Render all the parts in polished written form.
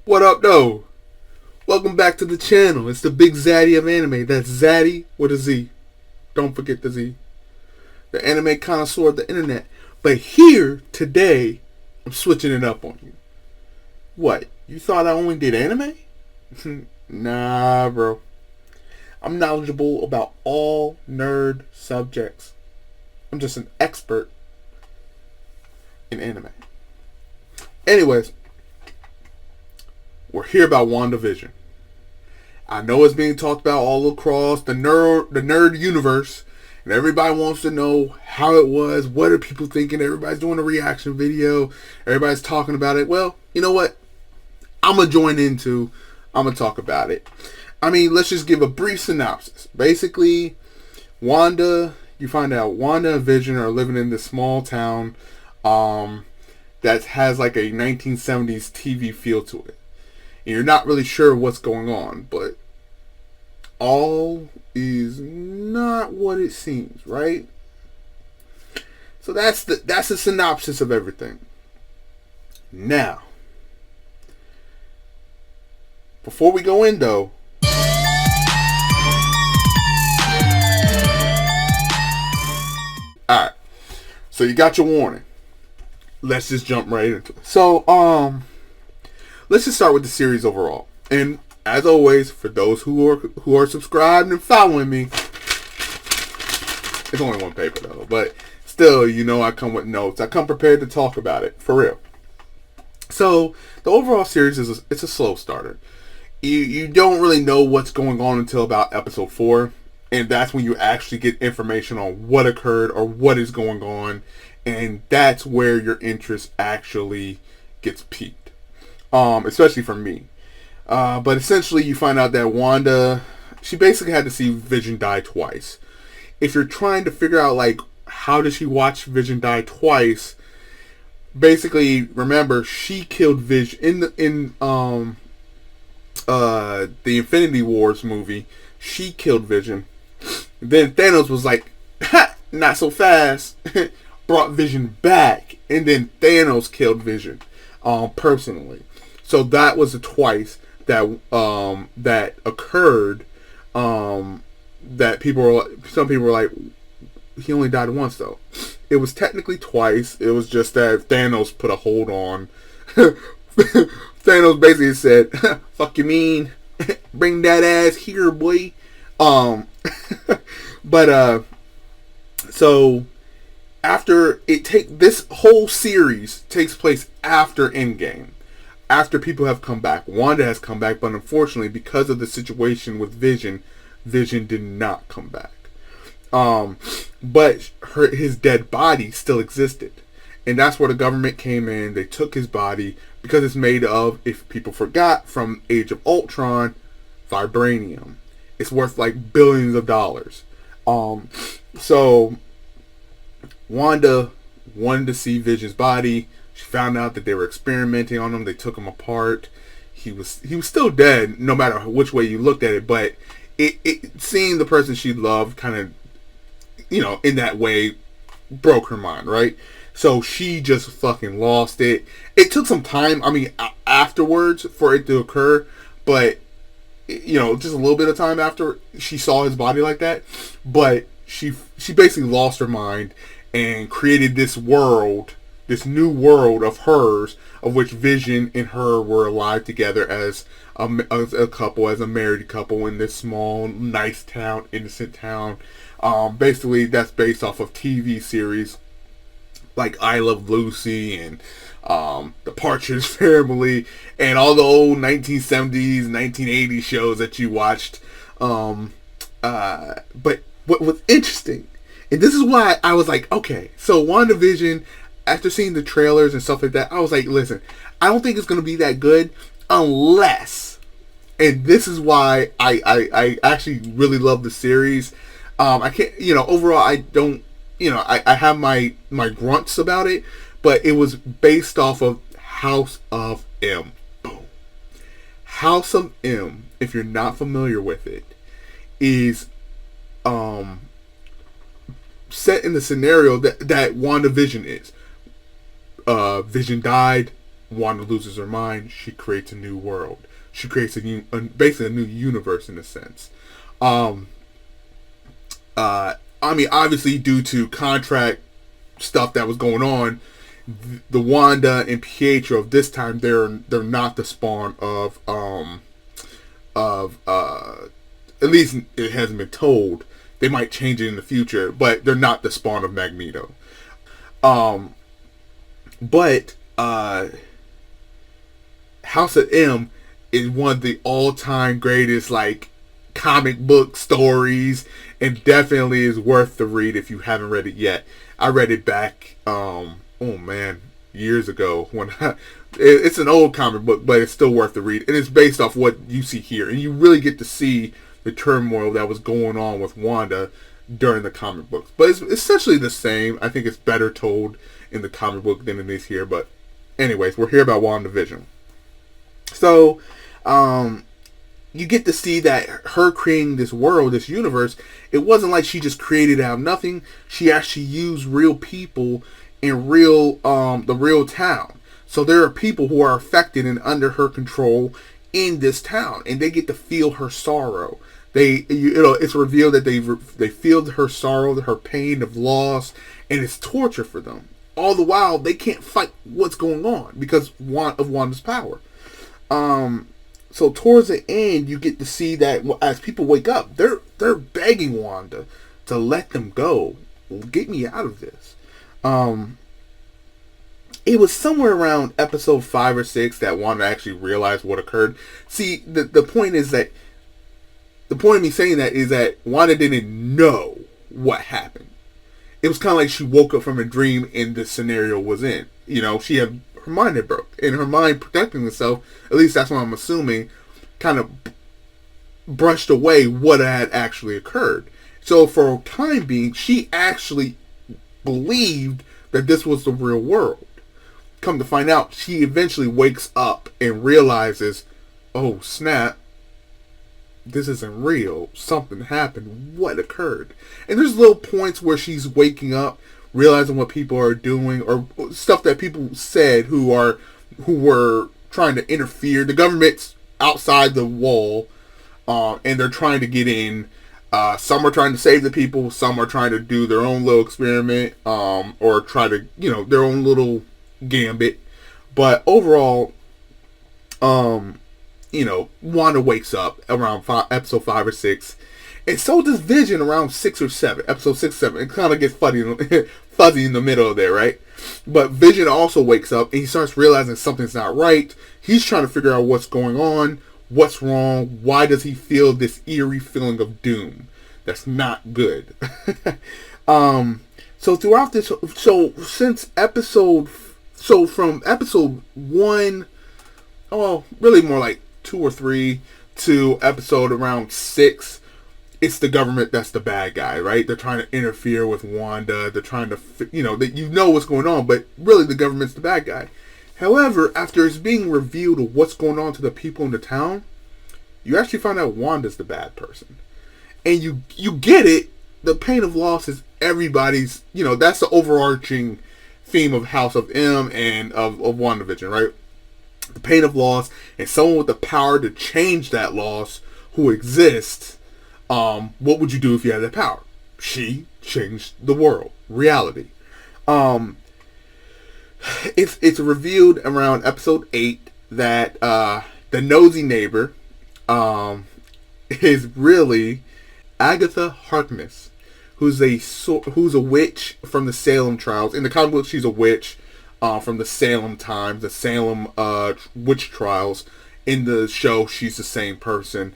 What up, though? Welcome back to the channel. It's the Big Zaddy of Anime. That's Zaddy with a Z. Don't forget the Z. The Anime Connoisseur of the internet. But here, today, I'm switching it up on you. What? You thought I only did anime? Nah, bro. I'm knowledgeable about all nerd subjects. I'm just an expert in anime. Anyways, we're here about WandaVision. I know it's being talked about all across the nerd universe, and everybody wants to know how it was. What are people thinking? Everybody's doing a reaction video. Everybody's talking about it. Well, you know what? I'm going to talk about it. I mean, let's just give a brief synopsis. Basically, you find out Wanda and Vision are living in this small town that has like a 1970s TV feel to it. And you're not really sure what's going on, but all is not what it seems, right? So that's the synopsis of everything. Now, before we go in though, alright, so you got your warning. Let's just jump right into it. So, let's just start with the series overall. And as always, for those who are subscribed and following me, it's only one paper though, but still, I come with notes. I come prepared to talk about it, for real. So, the overall series it's a slow starter. You don't really know what's going on until about episode 4. And that's when you actually get information on what occurred or what is going on. And that's where your interest actually gets piqued. Especially for me. But essentially you find out that Wanda, she basically had to see Vision die twice. If you're trying to figure out, like, how did she watch Vision die twice, basically, remember, she killed Vision in the Infinity Wars movie. She killed Vision. Then Thanos was like, ha, not so fast. Brought Vision back. And then Thanos killed Vision personally. So that was the twice that occurred. That some people were like, he only died once though. It was technically twice. It was just that Thanos put a hold on. Thanos basically said, fuck you mean? Bring that ass here, boy. But so after this whole series takes place after Endgame. After people have come back. Wanda has come back, but unfortunately, because of the situation with Vision did not come back. But his dead body still existed. And that's where the government came in. They took his body because it's made of, if people forgot, from Age of Ultron, vibranium. It's worth like billions of dollars. So Wanda wanted to see Vision's body. She found out that they were experimenting on him. They took him apart. He was still dead, no matter which way you looked at it. But seeing the person she loved kind of, in that way, broke her mind, right? So she just fucking lost it. It took some time, afterwards for it to occur. But, just a little bit of time after she saw his body like that. But she basically lost her mind and created this world, this new world of hers, of which Vision and her were alive together as a couple, as a married couple in this small, nice town, innocent town. Basically, that's based off of TV series like I Love Lucy and The Partridge Family and all the old 1970s, 1980s shows that you watched. But what was interesting, and this is why I was like, okay, so WandaVision, after seeing the trailers and stuff like that, I was like, listen, I don't think it's going to be that good unless, and this is why I actually really love the series. I can't, overall, I don't, I have my grunts about it, but it was based off of House of M. Boom. House of M, if you're not familiar with it, is set in the scenario that WandaVision is. Vision died, Wanda loses her mind, she creates a new world. She creates basically a new universe in a sense. I mean, obviously due to contract stuff that was going on, the Wanda and Pietro of this time, they're not the spawn of at least it hasn't been told. They might change it in the future, but they're not the spawn of Magneto. But House of M is one of the all-time greatest like comic book stories, and definitely is worth the read if you haven't read it yet. I read it back, years ago. It's an old comic book, but it's still worth the read, and it's based off what you see here, and you really get to see the turmoil that was going on with Wanda during the comic books. But it's essentially the same. I think it's better told in the comic book than it is here. But anyways, we're here about WandaVision. So, you get to see that her creating this world, this universe, it wasn't like she just created it out of nothing. She actually used real people in the real town. So there are people who are affected and under her control in this town, and they get to feel her sorrow. It's revealed that they feel her sorrow, her pain of loss, and it's torture for them. All the while, they can't fight what's going on because of Wanda's power. So towards the end, you get to see that as people wake up, they're begging Wanda to let them go, get me out of this. It was somewhere around episode 5 or 6 that Wanda actually realized what occurred. See, the point is that the point of me saying that is that Wanda didn't know what happened. It was kind of like she woke up from a dream and the scenario was in. She had her mind had broke, and her mind protecting herself, at least that's what I'm assuming, kind of brushed away what had actually occurred. So for a time being, she actually believed that this was the real world. Come to find out, she eventually wakes up and realizes, oh snap, this isn't real. Something happened. What occurred? And there's little points where she's waking up, realizing what people are doing, or stuff that people said who were trying to interfere. The government's outside the wall, and they're trying to get in. Some are trying to save the people. Some are trying to do their own little experiment, or try to, their own little gambit. But overall, Wanda wakes up around episode 5 or 6, and so does Vision around 6 or 7. Episode 6, 7. It kind of gets fuzzy in the middle of there, right? But Vision also wakes up, and he starts realizing something's not right. He's trying to figure out what's going on, what's wrong, why does he feel this eerie feeling of doom? That's not good. So throughout this, from episode 1, really more like 2 or 3 to episode around 6, it's the government that's the bad guy, right? They're trying to interfere with Wanda. They're trying to, what's going on, but really the government's the bad guy. However, after it's being revealed what's going on to the people in the town, you actually find out Wanda's the bad person. And you get it. The pain of loss is everybody's, that's the overarching theme of House of M and of WandaVision, right? The pain of loss, and someone with the power to change that loss who exists. What would you do if you had that power? She changed the world, reality. It's revealed around episode 8 that the nosy neighbor is really Agatha Harkness, who's a witch from the Salem trials. In the comic book, she's a witch from the Salem times, the Salem witch trials. In the show, she's the same person,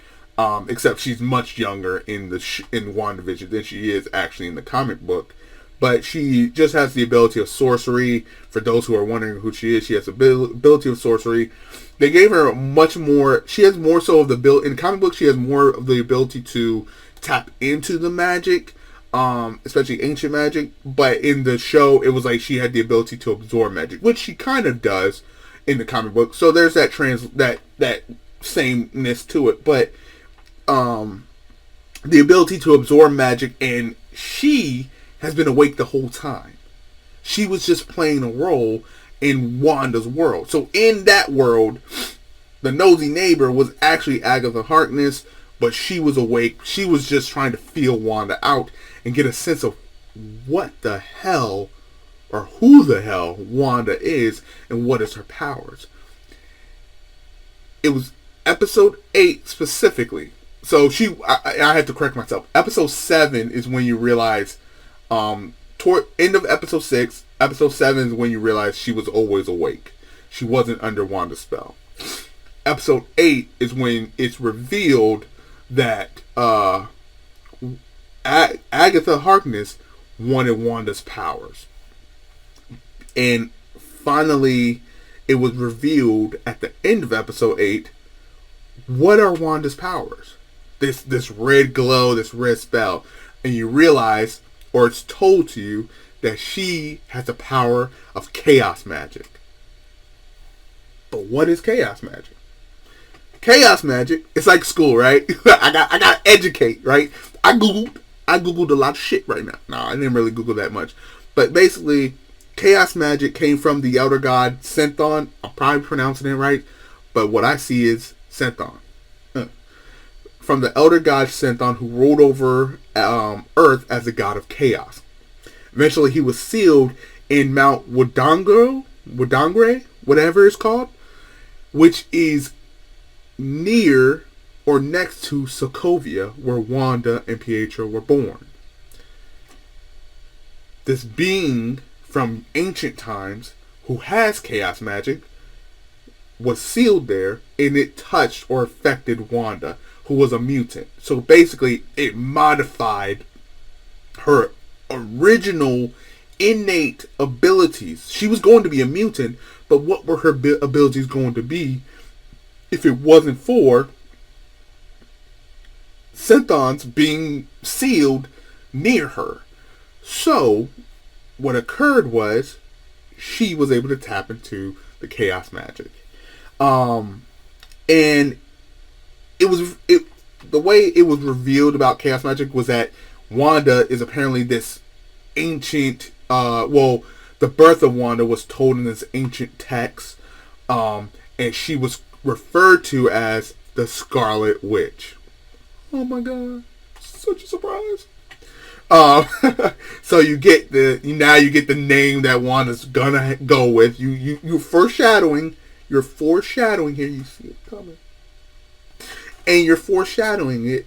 except she's much younger in WandaVision than she is actually in the comic book. But she just has the ability of sorcery. For those who are wondering who she is, she has the ability of sorcery. They gave her much more. She has more so of the ability. In the comic book, she has more of the ability to tap into the magic, especially ancient magic. But in the show, it was like she had the ability to absorb magic, which she kind of does in the comic book. So there's that that sameness to it. But the ability to absorb magic, and she has been awake the whole time. She was just playing a role, in Wanda's world. So in that world, the nosy neighbor was actually Agatha Harkness, but she was awake. She was just trying to feel Wanda out and get a sense of what the hell or who the hell Wanda is and what is her powers. It was episode 8 specifically. So I had to correct myself. Episode 7 is when you realize, toward end of episode 6, episode 7 is when you realize she was always awake. She wasn't under Wanda's spell. Episode 8 is when it's revealed that Agatha Harkness wanted Wanda's powers. And finally, it was revealed at the end of episode 8, what are Wanda's powers? This red glow, this red spell. And you realize, or it's told to you, that she has the power of chaos magic. But what is chaos magic? Chaos magic, it's like school, right? I got to educate, right? I googled a lot of shit right now. No, I didn't really Google that much. But basically, chaos magic came from the elder god Senthon. I'm probably pronouncing it right, but what I see is Senthon. From the elder god Senthon, who ruled over Earth as the god of chaos. Eventually, he was sealed in Mount Wodangre, whatever it's called, which is near or next to Sokovia, where Wanda and Pietro were born. This being from ancient times, who has chaos magic, was sealed there, and it touched or affected Wanda, who was a mutant. So basically, it modified her original innate abilities. She was going to be a mutant, but what were her abilities going to be if it wasn't for Senthons being sealed near her? So, what occurred was, she was able to tap into the chaos magic. And the way it was revealed about chaos magic was that Wanda is apparently this ancient, the birth of Wanda was told in this ancient text, and she was referred to as the Scarlet Witch. Oh my god, such a surprise. So you get the name that Wanda's gonna go with. You're foreshadowing here. You see it coming, and you're foreshadowing it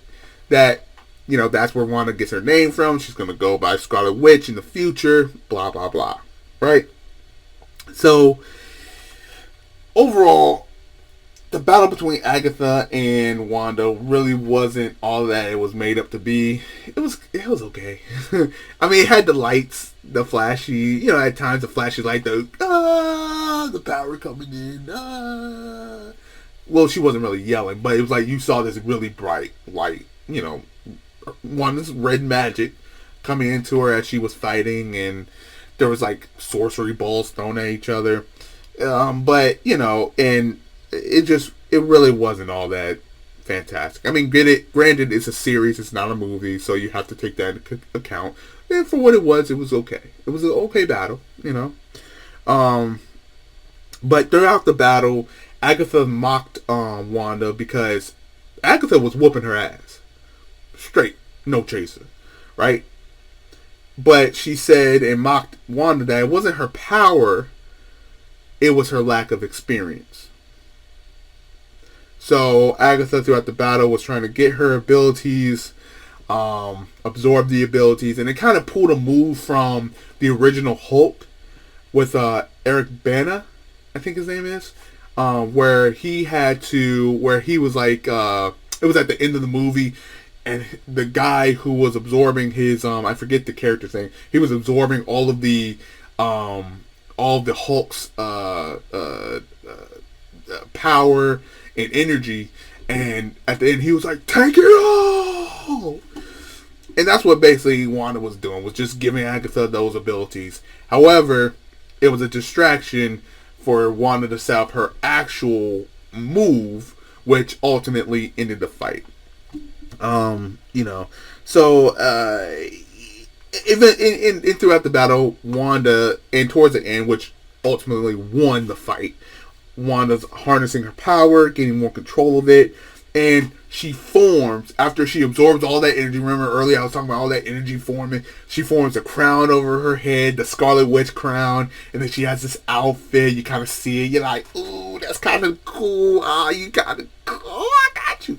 that that's where Wanda gets her name from. She's gonna go by Scarlet Witch in the future. Blah blah blah. Right. So overall, the battle between Agatha and Wanda really wasn't all that it was made up to be. It was okay. I mean, it had the lights, the flashy, at times the flashy light, the power coming in. Well, she wasn't really yelling, but it was like you saw this really bright light, Wanda's red magic coming into her as she was fighting, and there was like sorcery balls thrown at each other. But and it really wasn't all that fantastic. I mean, granted, it's a series, it's not a movie, so you have to take that into account. And for what it was okay. It was an okay battle, But throughout the battle, Agatha mocked Wanda because Agatha was whooping her ass. Straight, no chaser, right? But she said and mocked Wanda that it wasn't her power, it was her lack of experience. So Agatha throughout the battle was trying to get her abilities, absorb the abilities, and it kind of pulled a move from the original Hulk with Eric Bana, I think his name is, where he was like, it was at the end of the movie, and the guy who was absorbing his, I forget the character's name, he was absorbing all of the Hulk's power and energy, and at the end he was like, take it all! And that's what basically Wanda was doing, was just giving Agatha those abilities. However, it was a distraction for Wanda to set up her actual move, which ultimately ended the fight. So even in throughout the battle, Wanda, and towards the end, which ultimately won the fight. Wanda's harnessing her power, getting more control of it, and she forms, after she absorbs all that energy. Remember earlier I was talking about all that energy forming? She forms a crown over her head, the Scarlet Witch crown, and then she has this outfit. You kind of see it. You're like, ooh, that's kind of cool. You got it. Oh, I got you.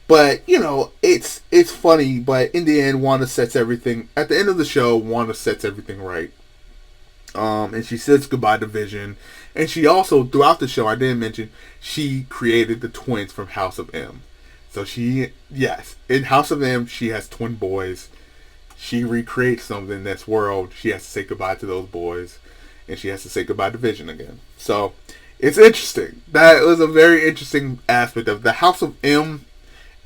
But, it's funny, but in the end, Wanda sets everything, at the end of the show, Wanda sets everything right. And she says goodbye to Vision. And she also, throughout the show, I didn't mention, she created the twins from House of M. So in House of M, she has twin boys. She recreates something in this world. She has to say goodbye to those boys. And she has to say goodbye to Vision again. So, it's interesting. That was a very interesting aspect of the House of M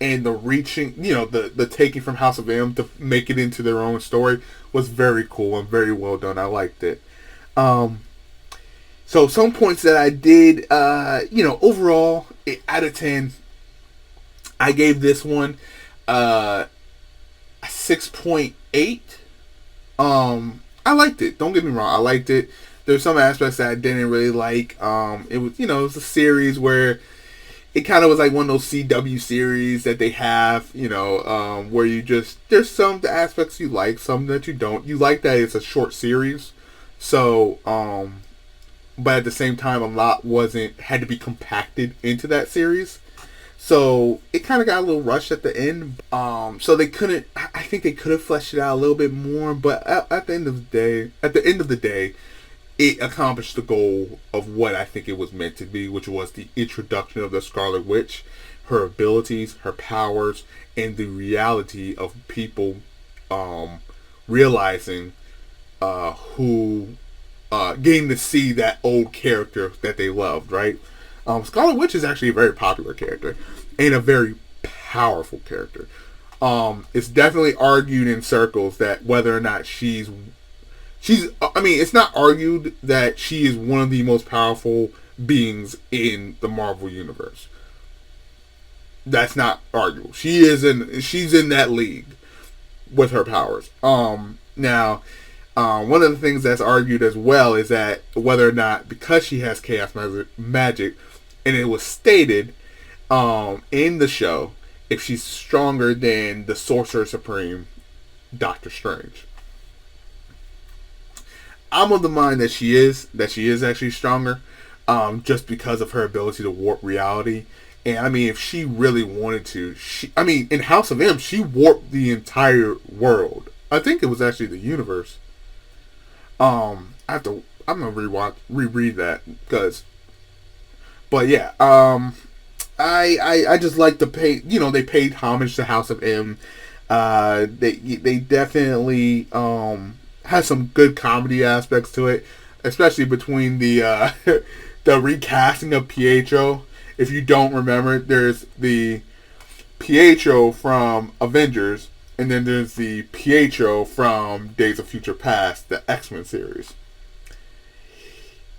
and the reaching, the taking from House of M to make it into their own story was very cool and very well done. I liked it. So some points that I did, overall, out of 10, I gave this one a 6.8. I liked it. Don't get me wrong. I liked it. There's some aspects that I didn't really like. It was, it was a series where it kind of was like one of those CW series that they have, where there's some aspects you like, some that you don't. You like that it's a short series. So, but at the same time, a lot had to be compacted into that series. So, it kind of got a little rushed at the end. So I think they could have fleshed it out a little bit more, but at the end of the day, it accomplished the goal of what I think it was meant to be, which was the introduction of the Scarlet Witch, her abilities, her powers, and the reality of people realizing getting to see that old character that they loved, right? Scarlet Witch is actually a very popular character and a very powerful character. It's definitely argued in circles that whether or not it's not argued that she is one of the most powerful beings in the Marvel Universe. That's not arguable. She's in that league with her powers. Now, one of the things that's argued as well is that whether or not, because she has chaos magic, and it was stated in the show, if she's stronger than the Sorcerer Supreme, Doctor Strange. I'm of the mind that she is actually stronger, just because of her ability to warp reality. And if she really wanted to, in House of M, she warped the entire world. I think it was actually the universe. I'm gonna reread that but yeah, I just like to pay, they paid homage to House of M. They definitely has some good comedy aspects to it, especially between the the recasting of Pietro. If you don't remember, there's the Pietro from Avengers, and then there's the Pietro from Days of Future Past, the X-Men series.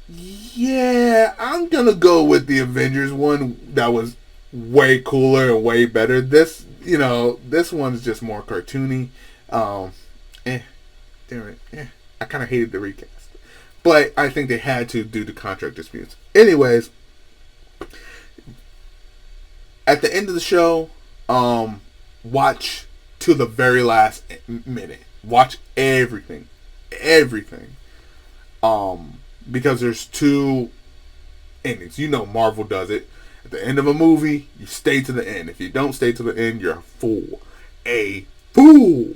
Yeah, I'm gonna go with the Avengers one. That was way cooler and way better. This one's just more cartoony. I kind of hated the recast, but I think they had to due to contract disputes. Anyways, at the end of the show, watch to the very last minute. Watch everything. Because there's two endings. Marvel does it. At the end of a movie, you stay to the end. If you don't stay to the end, you're a fool. A fool!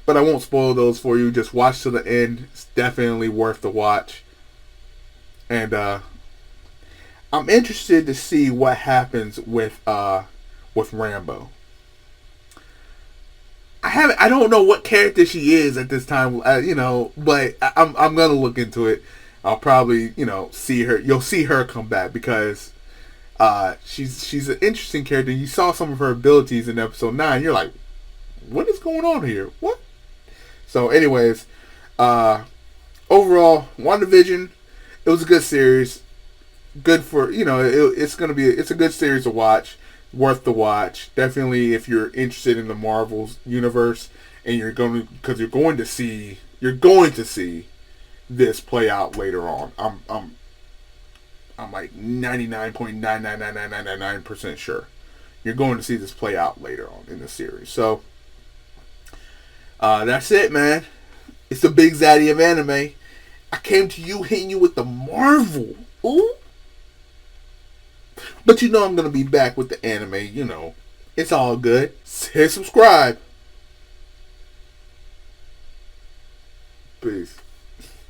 But I won't spoil those for you. Just watch to the end. It's definitely worth the watch. And I'm interested to see what happens with Rambo. I don't know what character she is at this time, but I'm gonna look into it. I'll probably, see her. You'll see her come back because she's an interesting character. You saw some of her abilities in episode 9. You're like, what is going on here? What? So, anyways, overall, WandaVision, it was a good series. Good for, it's a good series to watch. Worth the watch. Definitely if you're interested in the Marvel's universe and you're going to see this play out later on. I'm like 99.9999999% sure you're going to see this play out later on in the series. So that's it, man. It's the Big Zaddy of Anime. I came to you hitting you with the Marvel. Ooh. But you know I'm going to be back with the anime. You know, it's all good. Hit subscribe. Peace.